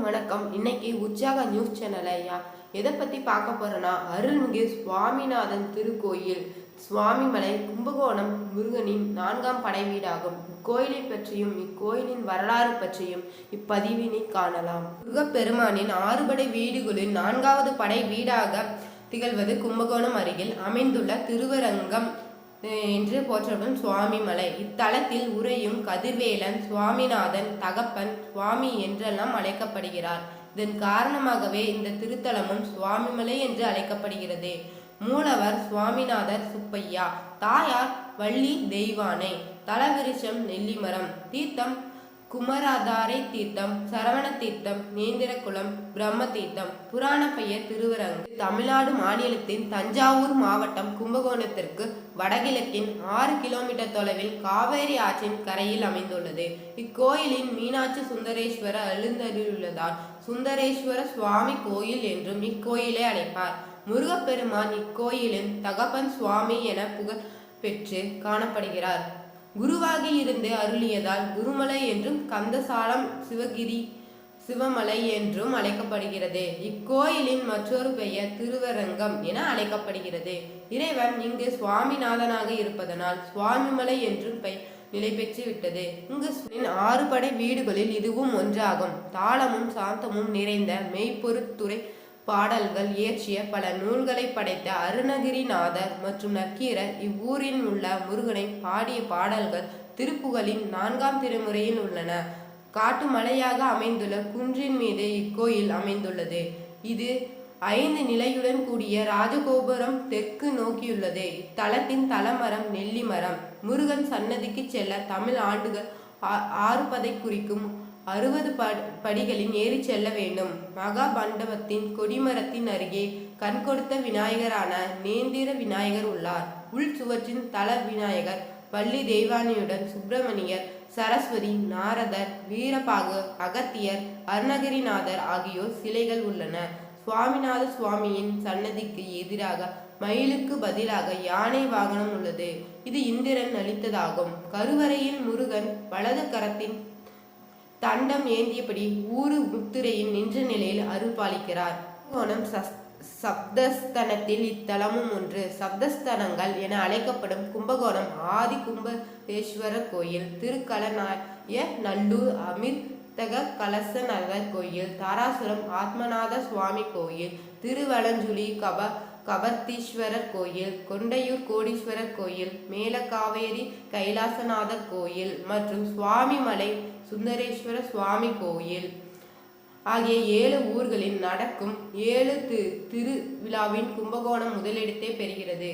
வணக்கம். இன்னைக்கு உற்சாக நியூஸ் சேனல் எதை பத்தி பார்க்க போறோம்னா, அருள்மிகு சுவாமிநாதன் திருக்கோயில் சுவாமிமலை கும்பகோணம் முருகனின் 4ஆம் படை வீடாகும். இக்கோயிலை பற்றியும் இக்கோயிலின் வரலாறு பற்றியும் இப்பதிவினை காணலாம். முருகப்பெருமானின் 6 படை வீடுகளில் 4வது படை வீடாக திகழ்வது கும்பகோணம் அருகில் அமைந்துள்ள திருவரங்கம் என்று போற்றப்படும் சுவாமிமலை. இத்தலத்தில் உறையும் கதிர்வேலன் சுவாமிநாதன் தகப்பன் சுவாமி என்றெல்லாம் அழைக்கப்படுகிறார். இதன் காரணமாகவே இந்த திருத்தலமும் சுவாமிமலை என்று அழைக்கப்படுகிறது. மூலவர் சுவாமிநாதர் சுப்பையா, தாயார் வள்ளி தெய்வானை, தலவிருஷம் நெல்லிமரம், தீர்த்தம் குமராதாரை தீர்த்தம், சரவண தீர்த்தம், நேந்திரகுலம், பிரம்ம தீர்த்தம். புராண பெயர் திருவரங்கு. தமிழ்நாடு மாநிலத்தின் தஞ்சாவூர் மாவட்டம் கும்பகோணத்திற்கு வடகிழக்கின் 6 கிலோமீட்டர் தொலைவில் காவேரி ஆற்றின் கரையில் அமைந்துள்ளது. இக்கோயிலின் மீனாட்சி சுந்தரேஸ்வர எழுந்தருளுள்ளதால் சுந்தரேஸ்வர சுவாமி கோயில் என்றும் இக்கோயிலை அழைப்பார். முருகப்பெருமான் இக்கோயிலின் தகப்பன் சுவாமி என புகழ் பெற்று காணப்படுகிறார். குருவாகி இருந்து அருளியதால் குருமலை என்றும், கந்தசாலம் சிவகிரி சிவமலை என்றும் அழைக்கப்படுகிறது. இக்கோயிலின் மற்றொரு பெயர் திருவரங்கம் என அழைக்கப்படுகிறது. இறைவன் இங்கு சுவாமிநாதனாக இருப்பதனால் சுவாமிமலை என்றும் நிலை பெற்று விட்டது. இங்கு 6 படை வீடுகளில் இதுவும் ஒன்றாகும். தாளமும் சாந்தமும் நிறைந்த மெய்ப்பொருட்துறை பாடல்கள் இயற்றிய பல நூல்களை படைத்த அருணகிரிநாதர் மற்றும் நக்கீரர் இவ்வூரில் உள்ள முருகனை பாடிய பாடல்கள் திருப்புகழின் 4ஆம் திருமுறையில் உள்ளன. காட்டு மலையாக அமைந்துள்ள குன்றின் மீது இக்கோயில் அமைந்துள்ளது. இது 5 நிலையுடன் கூடிய ராஜகோபுரம் தெற்கு நோக்கியுள்ளது. இத்தலத்தின் தலமரம் நெல்லிமரம். முருகன் சன்னதிக்கு செல்ல தமிழ் ஆண்டுகள் 6 பதை குறிக்கும் 60 படிகளில் ஏறி செல்ல வேண்டும். மகா மண்டபத்தின் கொடிமரத்தின் அருகே கண் கொடுத்த விநாயகரான நேந்திர விநாயகர் உள்ளார். உள் சுவற்றின் தல விநாயகர் வள்ளி தெய்வானியுடன் சுப்பிரமணியர், சரஸ்வதி, நாரதர், வீரபாகு, அகத்தியர், அருணகிரிநாதர் ஆகியோர் சிலைகள் உள்ளன. சுவாமிநாத சுவாமியின் சன்னதிக்கு எதிராக மயிலுக்கு பதிலாக யானை வாகனம் உள்ளது. இது இந்திரன் அளித்ததாகும். கருவறையில் முருகன் வலது கரத்தின் தண்டம் ஏந்தியபடி ஊரு முத்துரையின் நின்ற நிலையில் அருள் பாலிக்கிறார். கும்பகோணம் சப்தஸ்தனத்தில் இத்தலமும் ஒன்று. சப்தஸ்தனங்கள் என அழைக்கப்படும் கும்பகோணம் ஆதி கும்பேஸ்வரர் கோயில், திருக்கலநாய நல்லூர் அமிர்தக கலசநாதர் கோயில், தாராசுரம் ஆத்மநாத சுவாமி கோயில், திருவலஞ்சுழி கபர்த்தீஸ்வரர் கோயில், கொண்டையூர் கோடீஸ்வரர் கோயில், மேலகாவேரி கைலாசநாதர் கோயில் மற்றும் சுவாமிமலை சுந்தரேஸ்வர சுவாமி கோயில் ஆகிய 7 ஊர்களில் நடக்கும் 7 திருவிழாவின் கும்பகோணம் முதலிடத்தை பெறுகிறது.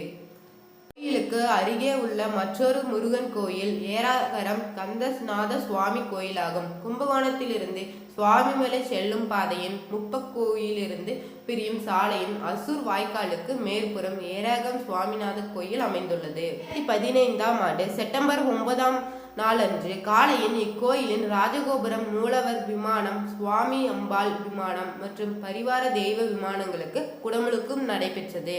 கோயிலுக்கு அருகே உள்ள மற்றொரு முருகன் கோயில் ஏராகரம் கந்தநாத சுவாமி கோயிலாகும். கும்பகோணத்திலிருந்து சுவாமிமலை செல்லும் பாதையின் முப்பக்கோயிலிருந்து பிரியும் சாலையின் அசூர் வாய்க்காலுக்கு மேற்புறம் ஏராகம் சுவாமிநாத கோயில் அமைந்துள்ளது. 2015ஆம் ஆண்டு செப்டம்பர் 9ஆம் நாளன்று காலையில் இக்கோயிலின் ராஜகோபுரம், மூலவர் விமானம், சுவாமி அம்பாள் விமானம் மற்றும் பரிவார தெய்வ விமானங்களுக்கு குடமுழுக்கும் நடைபெற்றது.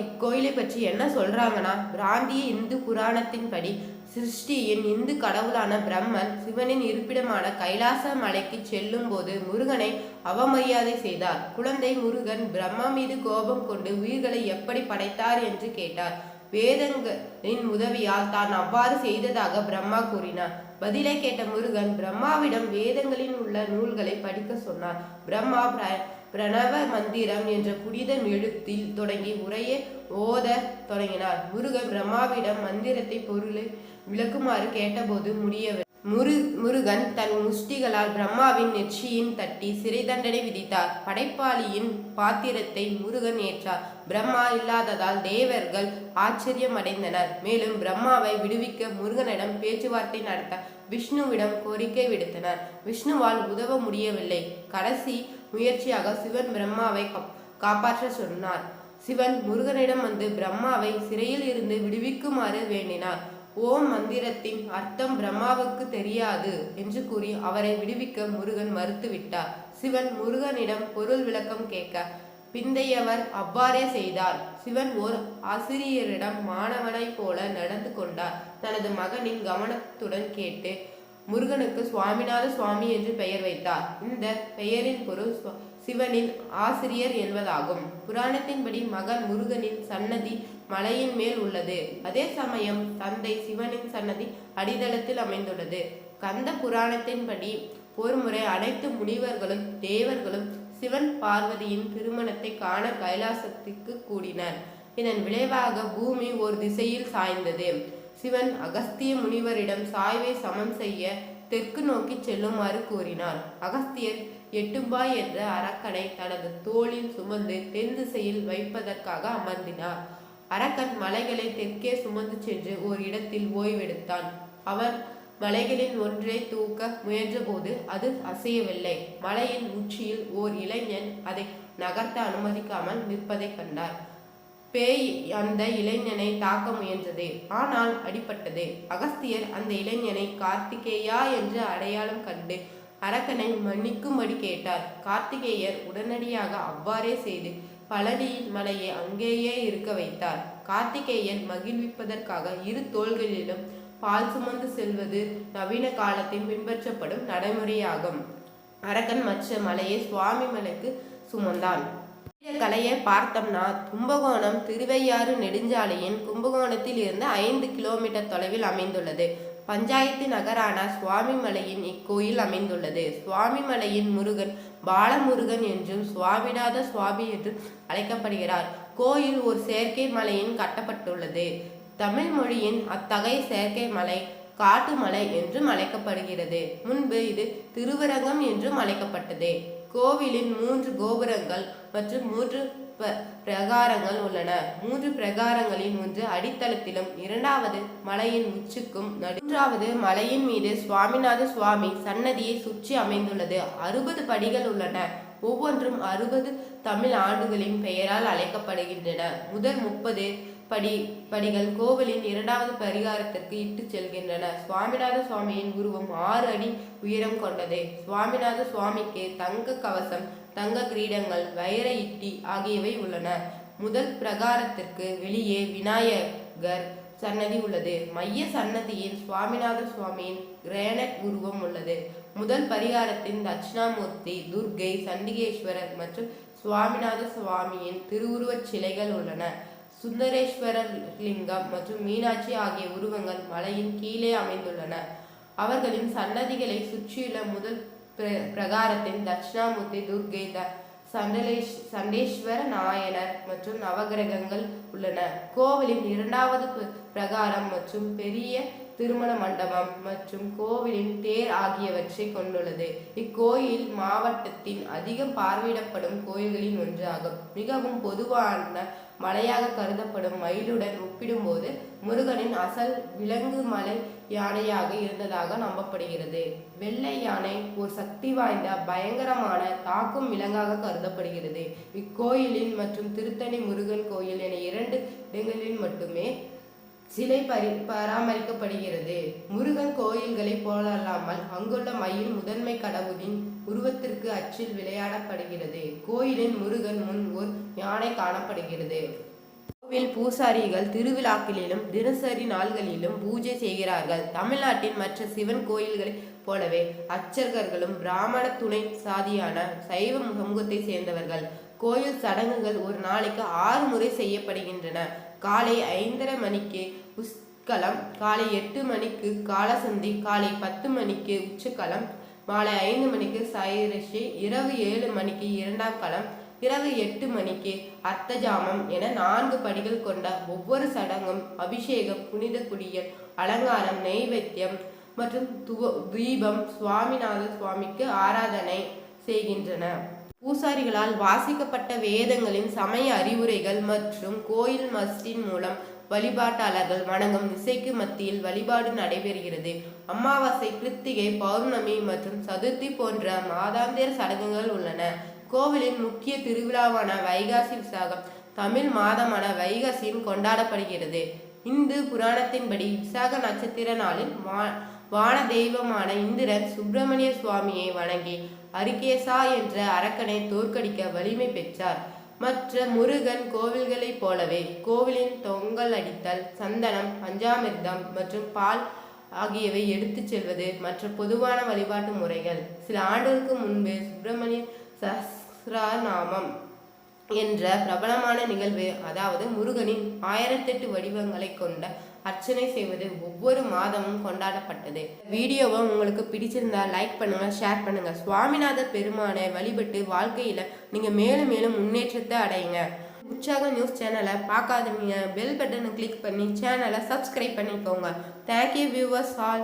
இக்கோயிலை பற்றி என்ன சொல்றாங்கன்னா, பிராந்திய இந்து புராணத்தின்படி சிருஷ்டியின் இந்து கடவுளான பிரம்மன் சிவனின் இருப்பிடமான கைலாச மலைக்கு செல்லும் போது முருகனை அவமரியாதை செய்தார். குழந்தை முருகன் பிரம்மா மீது கோபம் கொண்டு உயிர்களை எப்படி படைத்தார் என்று கேட்டார். வேதங்களின் உதவியால் தான் அவ்வாறு செய்ததாக பிரம்மா கூறினார். பதிலை கேட்ட முருகன் பிரம்மாவிடம் வேதங்களில் உள்ள நூல்களை படிக்க சொன்னார். பிரம்மா பிரணவ மந்திரம் என்ற புனித எழுத்தில் தொடங்கி உரையை ஓத தொடங்கினார். முருகன் பிரம்மாவிடம் மந்திரத்தை பொருளை விளக்குமாறு கேட்டபோது முடியவில்லை. முருகன் தன் முஷ்டிகளால் பிரம்மாவின் நெற்றியின் தட்டி சிறை தண்டனை விதித்தார். படைப்பாளியின் பாத்திரத்தை முருகன் ஏற்றார். பிரம்மா இல்லாததால் தேவர்கள் ஆச்சரியமடைந்தனர். மேலும் பிரம்மாவை விடுவிக்க முருகனிடம் பேச்சுவார்த்தை நடத்த விஷ்ணுவிடம் கோரிக்கை விடுத்தனர். விஷ்ணுவால் உதவ முடியவில்லை. கடைசி முயற்சியாக சிவன் பிரம்மாவை காப்பாற்ற சொன்னார். சிவன் முருகனிடம் வந்து பிரம்மாவை சிறையில் இருந்து விடுவிக்குமாறு வேண்டினார். ஓம் மந்திரத்தின் அர்த்தம் பிரம்மாவுக்கு தெரியாது என்று கூறி அவரை விடுவிக்க முருகன் மறுத்துவிட்டார். சிவன் முருகனிடம் பொருள் விளக்கம் கேட்க பிந்தையவர் அவ்வாறே செய்தார். சிவன் ஓர் ஆசிரியரிடம் மாணவனை போல நடந்து கொண்டார். தனது மகனின் கவனத்துடன் கேட்டு முருகனுக்கு சுவாமிநாத சுவாமி என்று பெயர் வைத்தார். இந்த பெயரின் பொருள் சிவனின் ஆசிரியர் என்பதாகும். புராணத்தின்படி மகன் முருகனின் சன்னதி மலையின் மேல் உள்ளது. அதே சமயம் தந்தை சிவனின் சன்னதி அடித்தளத்தில் அமைந்துள்ளது. கந்த புராணத்தின்படி ஒருமுறை அனைத்து முனிவர்களும் தேவர்களும் சிவன் பார்வதியின் திருமணத்தை காண கைலாசத்துக்கு கூடினர். இதன் விளைவாக பூமி ஒரு திசையில் சாய்ந்தது. சிவன் அகஸ்திய முனிவரிடம் சாய்வை சமன் செய்ய தெற்கு நோக்கி செல்லுமாறு கூறினார். அகஸ்தியர் எட்டும்பாய் என்ற அரக்கனை தனது தோளில் சுமந்து தென் திசையில் வைப்பதற்காக அமர்ந்தினார். அரக்கன் மலைகளை தெற்கே சுமந்து சென்று ஓர் இடத்தில் ஓய்வெடுத்தான். அவன் மலைகளில் ஒன்றை தூக்க முயன்றபோது அது அசையவில்லை. மலையின் உச்சியில் ஓர் இளைஞன் அதை நகர்த்த அனுமதிக்காமல் நிற்பதை கண்டார். பேய் அந்த இளைஞனை தாக்க முயன்றது. ஆனால் அடிபட்டது. அகஸ்தியர் அந்த இளைஞனை கார்த்திகேயா என்று அடையாளம் கண்டு அரக்கனை மன்னிக்கும்படி கேட்டார். கார்த்திகேயர் உடனடியாக அவ்வாறே செய்து பழனியின் மலையை அங்கேயே இருக்க வைத்தார். கார்த்திகேயன் மகிழ்விப்பதற்காக இரு தோள்களிலும் பால் சுமந்து செல்வது நவீன காலத்தில் பின்பற்றப்படும் நடைமுறையாகும். அரக்கன் மற்ற மலையை சுவாமி மலைக்கு சுமந்தான். இந்த கலையை பார்த்தோம்னா கும்பகோணம் திருவையாறு நெடுஞ்சாலையின் கும்பகோணத்தில் இருந்து 5 கிலோமீட்டர் தொலைவில் அமைந்துள்ளது. பஞ்சாயத்து நகரான சுவாமிமலையின் இக்கோயில் அமைந்துள்ளது. சுவாமிமலையின் முருகன் பாலமுருகன் என்றும் சுவாமிநாத சுவாமி என்றும் அழைக்கப்படுகிறார். கோயில் ஒரு செயற்கை மலையின் கட்டப்பட்டுள்ளது. தமிழ் மொழியின் அத்தகைய செயற்கை மலை காட்டுமலை என்றும் அழைக்கப்படுகிறது. முன்பு இது திருவரங்கம் என்றும் அழைக்கப்பட்டது. கோவிலின் 3 கோபுரங்கள் மற்றும் 3 பிரகாரங்கள் உள்ளன. 3 பிரகாரங்களின் ஒன்று அடித்தளத்திலும் 2வது மலையின் உச்சிக்கும் 3வது மலையின் மீது சுவாமிநாத சுவாமி சன்னதியை சுற்றி அமைந்துள்ளது. 60 படிகள் உள்ளன. ஒவ்வொன்றும் 60 தமிழ் ஆண்டுகளின் பெயரால் அழைக்கப்படுகின்றன. முதல் 30 படிகள் கோவிலின் 2வது பரிகாரத்திற்கு இட்டு செல்கின்றன. சுவாமிநாத சுவாமியின் உருவம் 6 அடி உயரம் கொண்டது. சுவாமிநாத சுவாமிக்கு தங்க கவசம், தங்க கிரீடங்கள், வைர இட்டி ஆகியவை உள்ளன. முதல் பிரகாரத்திற்கு வெளியே விநாயகர் சன்னதி உள்ளது. மைய சன்னதியில் சுவாமிநாத சுவாமியின் கிரானைட் உருவம் உள்ளது. முதல் பரிகாரத்தின் தட்சிணாமூர்த்தி, துர்க்கை, சண்டிகேஸ்வரர் மற்றும் சுவாமிநாத சுவாமியின் திருவுருவச் சிலைகள் உள்ளன. சுந்தரேஸ்வரர் லிங்கம் மற்றும் மீனாட்சி ஆகிய உருவங்கள் மலையின் கீழே அமைந்துள்ளன. அவர்களின் சன்னதிகளை சுற்றியுள்ள முதல் பிரகாரத்தின் தட்சிணாமூர்த்தி, துர்க்கை, சண்டேஸ்வர நாயனர் மற்றும் நவகிரகங்கள் உள்ளன. கோவிலின் 2வது பிரகாரம் மற்றும் பெரிய திருமண மண்டபம் மற்றும் கோவிலின் தேர் ஆகியவற்றை கொண்டுள்ளது. இக்கோயில் மாவட்டத்தின் அதிகம் பார்வையிடப்படும் கோயில்களின் ஒன்றாகும். மிகவும் பொதுவான மலையாக கருதப்படும் மயிலுடன் ஒப்பிடும்போது முருகனின் அசல் விலங்கு மலை யானையாக இருந்ததாக நம்பப்படுகிறது. வெள்ளை யானை ஒரு சக்தி வாய்ந்த பயங்கரமான தாக்கும் விலங்காக கருதப்படுகிறது. இக்கோயிலில் மற்றும் திருத்தணி முருகன் கோயில் என 2 இடங்களில் மட்டுமே சிலை பராமரிக்கப்படுகிறது. முருகன் கோயில்களை போலல்லாமல் அங்குள்ள மயில் முதன்மை கடவுளின் உருவத்திற்கு அச்சில் விளையாடப்படுகிறது. கோயிலின் முருகன் முன் ஒரு யானை காணப்படுகிறது. கோவில் பூசாரிகள் திருவிழாக்களிலும் தினசரி நாள்களிலும் பூஜை செய்கிறார்கள். தமிழ்நாட்டின் மற்ற சிவன் கோயில்களைப் போலவே அர்ச்சகர்களும் பிராமண துணை சாதியான சைவ சமூகத்தை சேர்ந்தவர்கள். கோயில் சடங்குகள் ஒரு நாளைக்கு 6 முறை செய்யப்படுகின்றன. காலை 5:30 மணிக்கு உஸ்கலம், காலை 8 மணிக்கு காலசந்தி, காலை 10 மணிக்கு உச்சக்கலம், மாலை 5 மணிக்கு சைரஷி, இரவு 7 மணிக்கு 2ஆம் களம், இரவு 8 மணிக்கு அர்த்தஜாமம் என 4 படிகள் கொண்ட ஒவ்வொரு சடங்கும் அபிஷேகம், புனித குடியல், அலங்காரம், நெய்வேத்தியம் மற்றும் தீபம் சுவாமிநாத சுவாமிக்கு ஆராதனை செய்கின்றன. பூசாரிகளால் வாசிக்கப்பட்ட வேதங்களின் சமய அறிவுரைகள் மற்றும் கோயில் மஸ்ஜித் மூலம் வழிபாட்டாளர்கள் வணங்கும் இசைக்கு மத்தியில் வழிபாடு நடைபெறுகிறது. அமாவாசை, கிருத்திகை, பௌர்ணமி மற்றும் சதுர்த்தி போன்ற மாதாந்திர சடங்குகள் உள்ளன. கோவிலின் முக்கிய திருவிழாவான வைகாசி விசாகம் தமிழ் மாதமான வைகாசியில் கொண்டாடப்படுகிறது. இந்து புராணத்தின்படி விசாக நட்சத்திர நாளில் வான தெய்வமான இந்திரன் சுப்பிரமணிய சுவாமியை வணங்கி அரிகேசா என்ற அரக்கனை தோற்கடிக்க வலிமை பெற்றார். மற்ற முருகன் கோவில்களைப் போலவே கோவிலின் தொங்கல் அடித்தல், சந்தனம், பஞ்சாமிர்தம் மற்றும் பால் ஆகியவை எடுத்துச் செல்வது மற்ற பொதுவான வழிபாட்டு முறைகள். சில ஆண்டுகளுக்கு முன்பு சுப்பிரமணிய சஹஸ்ரநாமம் என்ற பிரபலமான நிகழ்வு, அதாவது முருகனின் 1008 வடிவங்களை கொண்ட அர்ச்சனை செய்வது ஒவ்வொரு மாதமும் கொண்டாடப்பட்டது. வீடியோவை உங்களுக்கு பிடிச்சிருந்தா லைக் பண்ணுங்க, ஷேர் பண்ணுங்க. சுவாமிநாத பெருமானை வழிபட்டு வாழ்க்கையில நீங்க மேலும் மேலும் முன்னேற்றத்தை அடையுங்க. உற்சாக நியூஸ் சேனலை பார்க்காதவங்க பெல் பட்டனை கிளிக் பண்ணி சேனலை சப்ஸ்கிரைப் பண்ணிக்கோங்க. Thank you viewers all.